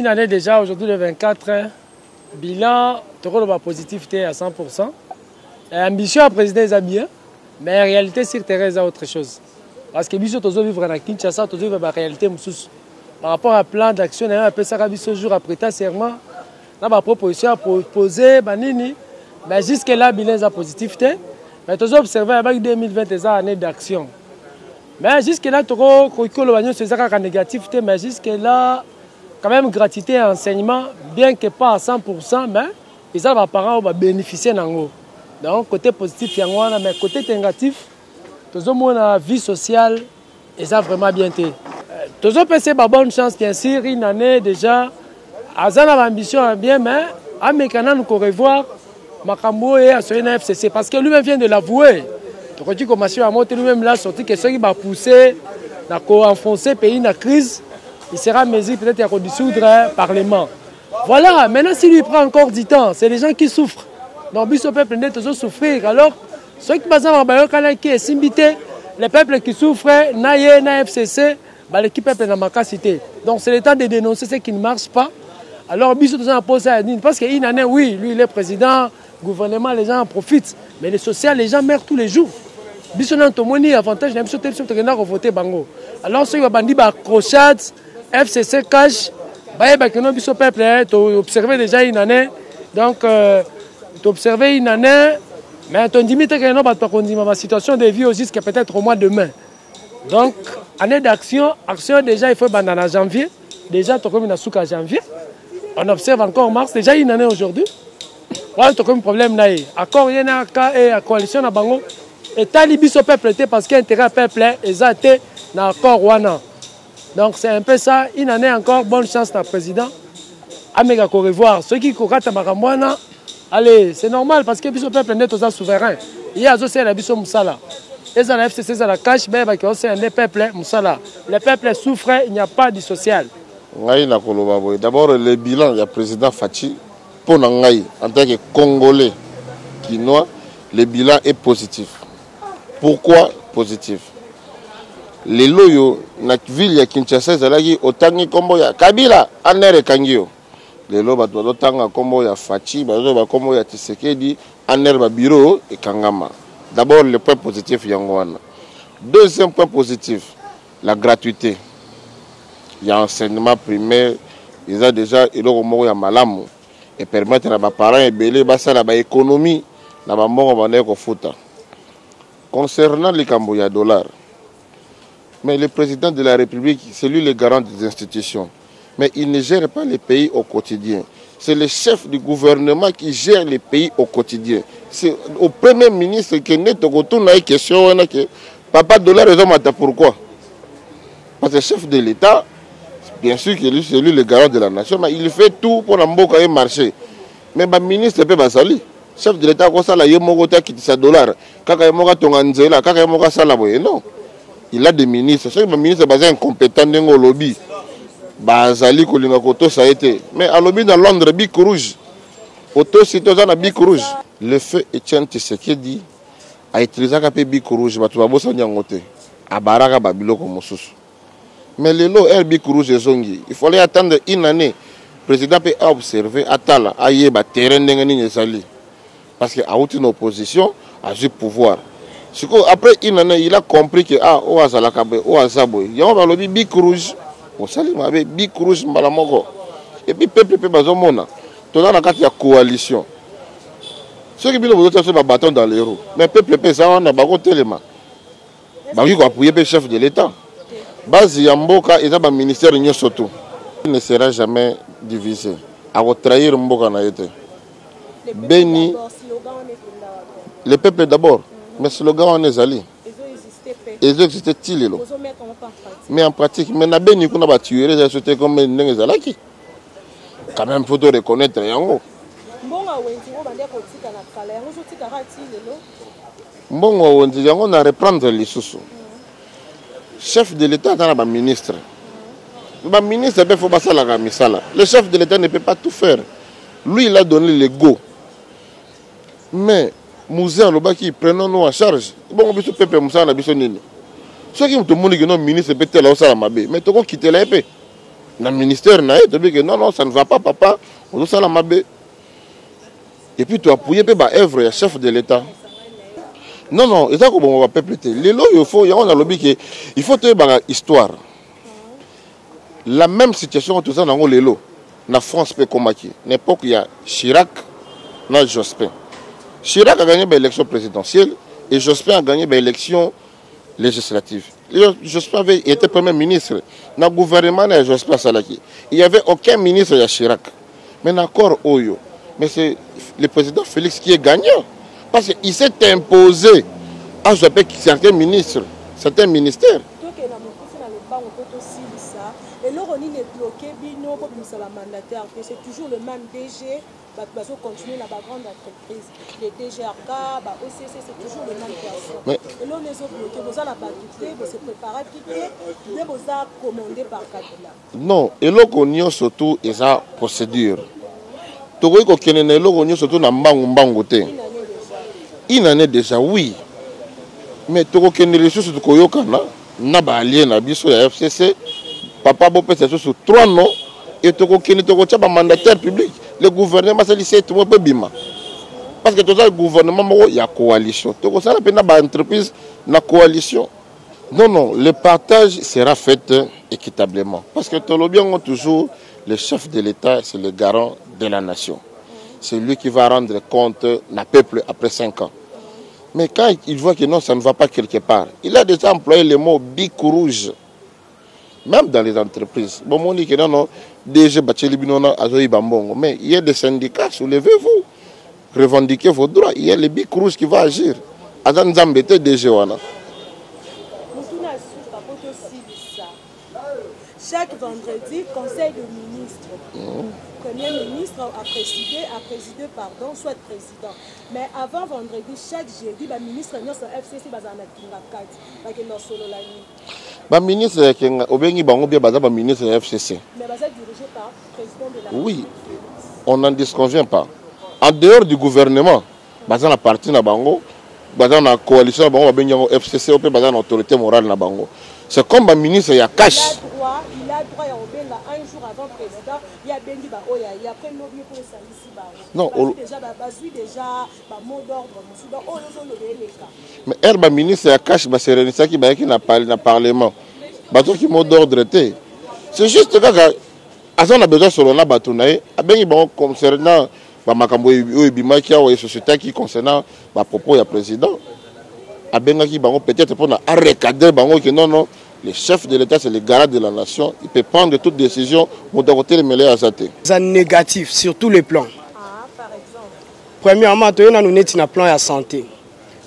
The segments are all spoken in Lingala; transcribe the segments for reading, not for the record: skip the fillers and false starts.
année déjà, aujourd'hui le 24, bilan, la positivité à 100%. Ambition à présider les bien, mais en réalité, sur terrain, c'est autre chose. Parce que nous sommes vivre à Kinshasa, nous vivre la réalité. Par rapport à plan d'action, on a fait ça jour après ta serment. On a proposition à proposer, mais jusque-là, bilan est positivité. Mais nous avons observé avec 2020 des années d'action. Mais jusque-là, nous avons fait négativité, mais jusque-là, quand même, gratuité et enseignement, bien que pas à 100%, mais ils ont les parents qui bénéficier d'eux. Donc, côté positif, il y a un, mais côté négatif, tous les gens la vie sociale, ils ont vraiment bien été. Tous les gens ont bonne chance, bien sûr, une année déjà, ils ont l'ambition bien, mais à Mécana, nous allons revoir Makambo et à la FCC, parce que lui-même vient de l'avouer. Donc, tu commences à monter lui-même là, sorti que ceux qui vont pousser, enfoncer le pays dans la crise, il sera mesure peut-être à dissoudre le Parlement. Voilà, maintenant s'il lui prend encore du temps, c'est les gens qui souffrent. Donc, le peuple est toujours souffrir. Alors, ceux qui passent en Bayoka, qui est simbité, les peuples qui souffrent, Naye, na FCC, l'équipe peuple n'a pas cité. Donc, c'est le temps de dénoncer ce qui ne marche pas. Alors, Bissot a posé à dire, parce qu'il en est, oui, lui, il est président, gouvernement, les gens en profitent. Mais le social, les gens meurent tous les jours. Bissot n'a pas de avantage, il y a un voter Bango. Alors, ceux qui ont dit, crochade, FCC cash, Bissot peuple, tu observes déjà une année. Donc, tu observes une année. Mais tu dis que la situation de vie jusqu'à peut-être au mois de mai. Donc, année d'action, action déjà, il faut en janvier. Déjà, tu as comme une souka en janvier. On observe encore mars. Déjà, une année aujourd'hui. Voilà, tu as comme un problème. Accord, il y a une coalition à Bango. Et Talibi au peuple, parce qu'il y a intérêt au peuple, ils ont été dans l'accord Wana. Donc, c'est un peu ça. Une année encore, bonne chance à le président. Améga qu'on revoir. Ceux qui courent à Maramwana. Allez, c'est normal parce que le peuple est tous souverain. Il y a aussi la biso Moussala. Et ça, la FCC, ça la cache, mais il y a aussi un peuple Moussala. Le peuple souffre, il n'y a pas de social. D'abord, le bilan, il y a le président Fachi. Pour nous, en tant que Congolais, Kinois, le bilan est positif. Pourquoi positif? Les loyaux, dans la ville de Kinshasa, autant que Kabila, en est Kangio. Les lois batotanga comme ya Fachi, bazo comme ya Tshisekedi, anerba bureau et Kangama. D'abord le point positif yangwana. Deuxième point positif, la gratuité. Il y a enseignement primaire, ils ont déjà il y a malamu et permettre à mes parents et belé basa la économie na ba mongo bané ko futa. Concernant les Camboya dollars. Mais le président de la République, c'est lui le garant des institutions. Mais il ne gère pas les pays au quotidien. C'est le chef du gouvernement qui gère les pays au quotidien. C'est au premier ministre qui est au une question. Papa dollar, pourquoi? Parce que le chef de l'État, bien sûr que c'est lui le garant de la nation, mais il fait tout pour que marché. Mais le ministre peut pas salir. Le chef de l'État, il a des ministres. Ce ministre est incompétent dans le lobby. Bazali kolinga koto ça a été mais à l'objet dans Londres bic rouge auto citoyen na bic rouge le feu Etienne Tshisekedi a utilisé ka bic rouge batu babosa nyangote abaraka babiloko mosusu mais le lot er bic rouge ezongi il fallait attendre une année président peut observer atala ayeba terrain ndengani ezali parce que a outi une opposition a eu pouvoir après une année il a compris que o azala kabe o azabo yamba lobi bic rouge au salim avec bic rouge malamoko et puis peuple peut bazomona to dans la carte ya coalition ceux qui biloko to ba bâton dans les roues mais peuple peut ça on a ba kotelema ba qui appuyer le chef de l'état base ya mboka et ba ministère nyoso tout il ne sera jamais divisé à trahir mboka na été béni le peuple d'abord mais slogan on est allé ils existent-ils mais en pratique, mais na beni kuna ba tuer les sociétés comme ndenge zalaki. Quand même faut reconnaître yango. Mbonga wenzi ngo bande ko tika na kala yango zo tika rati lelo. Mbonga wenzi yango na reprendre les sous. Chef de l'État dans ba ministre. Ba ministre be faut basala ka misala. Le chef de l'État ne peut pas tout faire. Lui il a donné le go. Mais Moussa Lobaki prenons-nous en charge. Bon biso peuple Moussa na biso nini. Ceux qui ont tout le monde qui est ministre peut-être là au Salamabé, mais tu as quitté la épée. le ministère, non, non, ça ne va pas, papa. On doit la mabé. Et puis tu as appuyé œuvre, le chef de l'État. Non, non, et ça, on va pas péter. Les lois, il faut, il y a un lobby il faut tenir une histoire. La même situation, tout ça, dans les lots. La France peut combattre. N'importe il y a Chirac, na Jospin. Chirac a gagné l'élection présidentielle et Jospin a gagné l'élection législative. Jospin avait été premier ministre. Dans le gouvernement de Jospin Salaki, il n'y avait aucun ministre de Chirac. Mais encore Oyo. Mais c'est le président Félix qui est gagnant. Parce qu'il s'est imposé à certains ministres, certains ministères. Et là, on est bloqué, c'est toujours le même DG, qui continue dans la grande entreprise. Les DGRK, OCC, c'est toujours le même personne. Et là, on est bloqué, vous avez vous se préparez, vous avez commandé par Kabila. Non, et là, on y a surtout une procédure. Tu vois qu'on y a surtout une année déjà, oui. Mais tu vois qu'il y a des ressources de Koyokana, n'a pas allié na biso ya FCC. Papa Bopé c'est sur 3 noms et tu vois qu'il y a un mandataire public. Le gouvernement c'est lycée tout le monde bima. Parce que tout ça le gouvernement il y a coalition. Tu vois ça la peine na entreprise na coalition. Non non, le partage sera fait équitablement. Parce que tout le bien toujours le chef de l'État c'est le garant de la nation. C'est lui qui va rendre compte au peuple après 5 ans. Mais quand il voit que non, ça ne va pas quelque part, il a déjà employé le mot bic rouge. Même dans les entreprises. Bon, on dit que non, DG Bacheli Binona, Azoï Bambongo. Mais il y a des syndicats, soulevez-vous. Revendiquez vos droits. Il y a le bic rouge qui va agir. Azan Zambete, DG Wana. Chaque vendredi, conseil de ministre. Premier ministre a présidé, soit président. Mais avant vendredi, chaque jeudi, le ministre de FCC le ministre Obengi Bango bien ministre de FCC. Mais dirigé par le président de la République. Oui, on n'en disconvient pas. En dehors du gouvernement, la partie na Bango, la coalition na Bango, FCC, la autorité morale na Bango. C'est comme un ministre, il y a cash. Il a droit à un jour avant le président, il y a Bengi Baoya, il y a après l'objet pour le service. Non, déjà, mot d'ordre, mais le ministre, il y a cash, c'est Renissa qui est dans le Parlement. Qui mot d'ordre. C'est juste que, on a besoin de cela, concernant la société qui concernant le propos du président. Peut-être pour recadrer que non, le chef de l'État, c'est le garant de la nation. Il peut prendre toute décision pour doter les mêlés à sa tête. C'est négatif sur tous les plans. Par exemple. Premièrement, nous avons un plan de santé.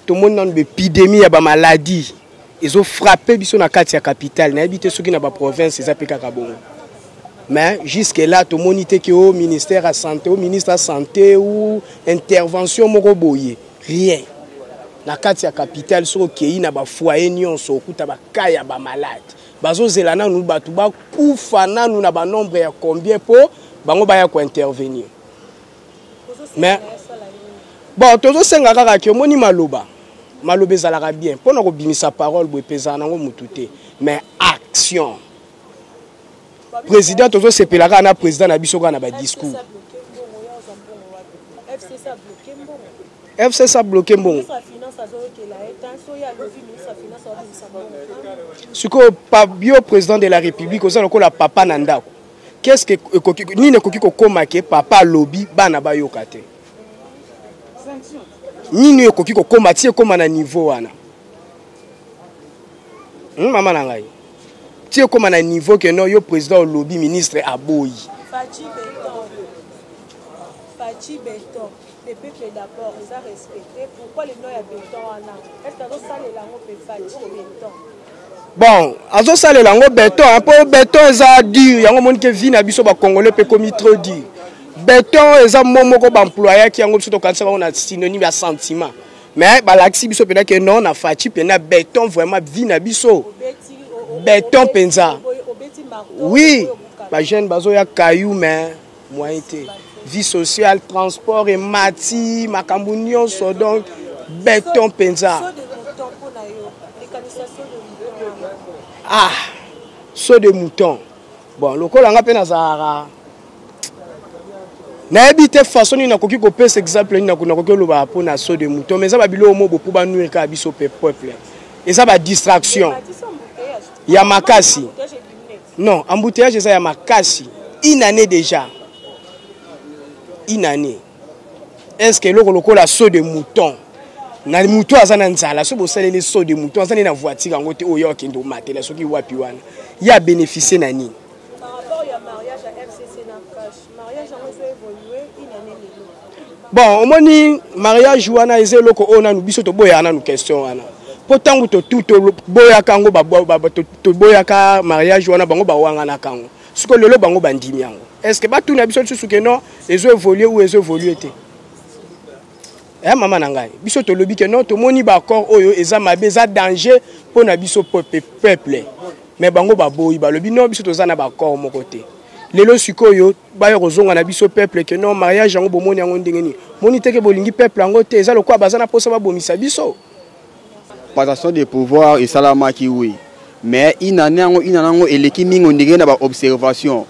Tout le monde a une épidémie, une maladie. Ils ont frappé la capitale. Ils ont habité ceux qui sont dans la province, ils ont appelé Kakabongo. Mais jusque-là, tout le monde était au ministère de la Santé, au ministre de la Santé, ou intervention, rien. Na kati ya capitale so kei na ba foyer nyonso okuta ba kaya ba malade bazo zelana nu batu ba kufa nanu na ba nombre ya combien po bango ba ya ko intervenir. Mais bon tozo senga kaka ki omoni maloba ezalaka bien pona ko bimisa parole bo pesa nango mutute mais action président tozo sepelaka na président na biso na ba discours FCC a bloqué mbongo. Ce que le président de la République, le papa Nanda, qu'est-ce que ni ne koki kokoma ke papa lobby bana ba yokate. Ni ne koki kokoma tie koma na niveau wana. Maman nangai. Tie koma na niveau que non yo président lobby ministre aboyi. Fachi Beton. Les peuples d'abord, ils ont respecté. Pourquoi les noms à béton en a? Est-ce que ça les langues peut faire béton? Bon, azo ça les langues béton. Un peu béton, ils ont dit, il y a un monde qui vit na biso ba congolais peut comme trop dit. Béton, ils ont momo ko employé qui ont surtout quand ça on a synonyme à sentiment. Mais ba l'axi biso peut que non na fachi pena béton vraiment vit na biso. Béton penza. Oui, ba jeune bazo ya caillou mais moyen té. Vie sociale, transport et mati, makambounion, so donc béton penza. Ah, saut de mouton. bon lokola nga pe nazara na ebite façon ni nakoki ko pesa exemple ni nakoki loba po na so de mouton mais ça ba bilo mo bo ba nuire ka biso peuple et ça ba distraction ya makasi non embouteillage ça ya makasi une année déjà une année est-ce que lokola so de mouton na mouton azana nzala so bo salele so de mouton azana na voiture ngote oyo okendo matela soki wapi wana ya bénéficier na nini par rapport ya mariage à FCC na cash mariage en fait évoluer une année bon omoni mariage wana ezeloko ona nu biso to boya na nu question wana potangu to tout boya kango ba to boya ka mariage wana bango ba wanga na kango siko lelo bango bandimi yango est-ce que ba tout na biso tsusu ke non ezo évoluer ou ezo évoluer te eh maman nangai biso to lobi ke non to moni ba accord oyo eza mabe za danger pour na biso peuple mais bango ba boyi ba lobi non biso to za na ba accord mo côté lelo sikoyo ba yo kozonga na biso peuple ke non mariage yango bomoni yango ndengeni moni teke bolingi peuple yango te eza lokwa bazana posa ba bomisa biso passation de pouvoir et salamaki oui mais inanango eleki mingo ndenge na ba observation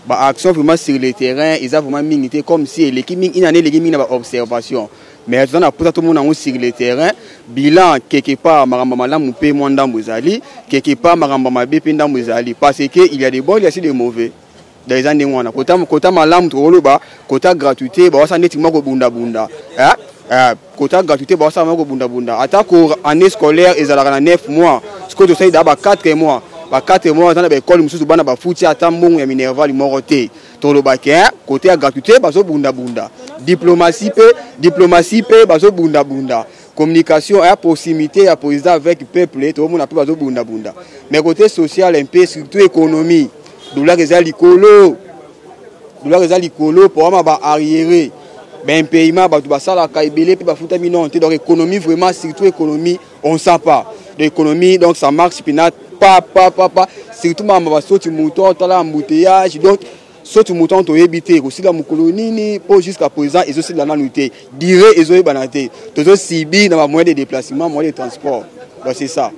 ba action vraiment sur le terrain ils a vraiment minité comme si eleki mingo inane eleki mingo na ba observation mais tout le monde sur le terrain bilan quelque part maramba malamu pe mwanda muzali quelque part maramba mabe pe nda muzali parce que il y a des bons il y a aussi des mauvais dans les années wana kota malamu to loba kota gratuité ba wasa neti mako bunda kota gratuité ba wasa mako bunda ata ko année scolaire ezalaka na 9 mois ce que to sai da ba 4 mois ba 4 mois dans l'école mususu bana ba futi ata mbongo ya minerval moroté to loba ke côté ya gratuité ba zo bunda diplomatie pe bazo bunda communication à proximité à président avec peuple tout le monde a peu bazo bunda mais côté social un peu surtout économie dollar ezali likolo pour ma ba arriéré ben paiement ba ba sala ka ebele pe ba futa minonté donc économie vraiment surtout économie on sent pas l'économie donc ça marche pinat pas surtout ma ba soti mouton tala embouteillage donc surtout mouton to éviter aussi la mukolonini pour jusqu'à présent ils aussi la nanuté dire ils ont banaté tous sibi dans moyen de déplacement moyen de transport donc c'est ça.